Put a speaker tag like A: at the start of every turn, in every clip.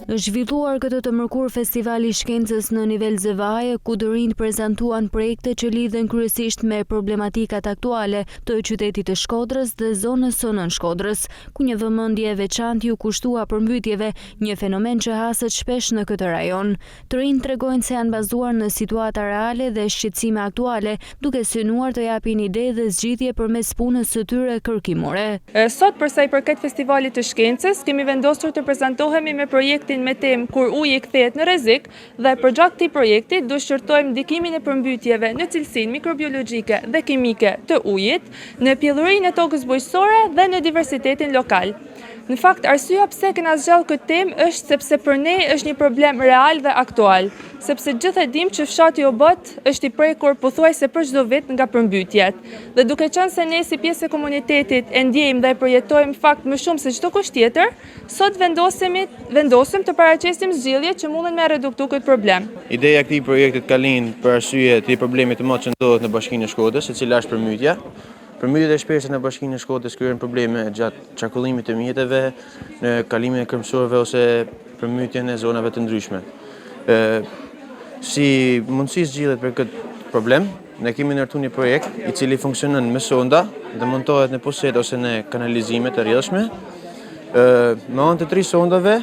A: Është zhvilluar këtë të mërkur Festivali i Shkencës në nivel zevaje, ku të rinjt prezantuan projekte që lidhen kryesisht me problematikat aktuale të qytetit të Shkodrës dhe zonës së nën Shkodrës, ku një vëmendje e veçantë ju kushtua përmbytjeve, një fenomen që haset shpesh në këtë rajon. Të rinjt tregojnë se janë bazuar në situata reale dhe shqetësime aktuale, duke synuar të japin ide dhe zgjidhje përmes punës së tyre kërkimore.
B: Sot për sa i përket Festivalit të Shkencës, kemi vendosur të prezantohemi me projektin me temë kur uji kthehet në rrezik dhe përgjatë këtij projekti do shqyrtojmë ndikimin e përmbytjeve në cilësinë mikrobiologjike dhe kimike të ujit, në pjellërinë e tokës bujqësore dhe në diversitetin lokal. Në fakt, arsyeja pse kena zgjallë këtë temë është sepse për ne është një problem real dhe aktual, sepse gjithë e dimë që fshati Obët është i prekur pothuajse për çdo vit nga përmbytjet. Dhe duke qenë se ne si pjesë e komunitetit e ndjejmë dhe e përjetojmë fakt më shumë se çdo kusht tjetër, sot vendosëm të paraqesim zgjidhje që mundën me reduktu këtë problem.
C: Ideja e këtij projekti ka lind për arsye të problemit të madh që ndodhet në Bashkinë e Shkodrës, e cila është përmbytja. Përmbytjet e shpeshta në Bashkinë e Shkodrës krijojnë probleme gjatë qarkullimit të mjeteve, në kalimin e kremësorëve ose përmbytjen e zonave të ndryshme. Si mundësi zgjidhet për këtë problem, ne kemi ndërtuar një projekt i cili funksionon me sonda dhe montohet në poset ose në kanalizime të rrjedhshme. Me anë të 3 sondave,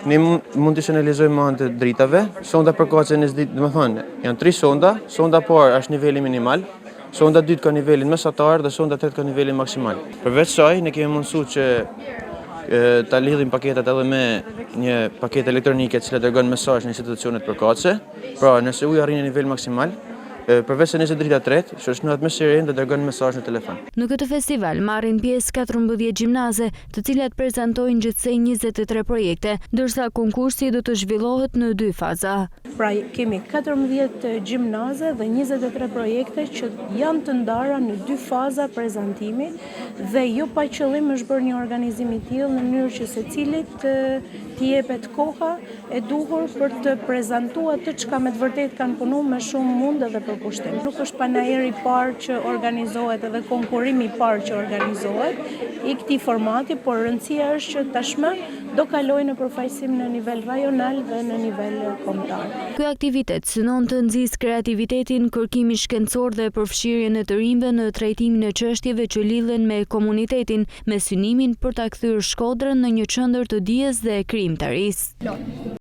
C: ne mund të analizojmë me anë të dritave. Sonda përkatëse në ditë, domethënë, janë 3 sonda. Sonda parë është niveli minimal, sonda dytë ka nivelin mesatar dhe sonda tretë ka nivelin maksimal. Përveç saj, ne kemi mundësuar që ta lidhim paketat edhe me një paketë elektronike e cila dërgon mesazh në institucionet përkatëse. Pra, nëse uji arrin në nivel maksimal, përveç se nëse drita tretë, shoqërohet me sirenë dhe dërgon mesazh në telefon.
A: Në këtë festival marrin pjesë 14 gjimnaze, të cilat prezantojnë gjithsej 23 projekte, ndërsa konkursi do të zhvillohet në 2 faza.
D: Pra kemi 14 gjimnaze dhe 23 projekte që janë të ndara në 2 faza prezantimi dhe jo pa qëllim është bërë një organizim i tillë në mënyrë që secilit t'i jepet koha e duhur për të prezantuar të çka me të vërtetë kanë punuar me shumë mundë dhe përkushtim. Nuk është panajeri i parë që organizohet edhe konkurrimi i parë që organizohet i këtij formati, por rëndësia është që tashmë do kalojë në përfaqësim në nivel rajonal dhe në nivel kombëtar.
A: Ky aktivitet synon të nxjisë kreativitetin, kërkimin shkencor dhe përfshirjen e të rinjve në trajtimin e çështjeve që lidhen me komunitetin, me synimin për ta kthyer Shkodrën në një qendër të dijes dhe krijimtarisë.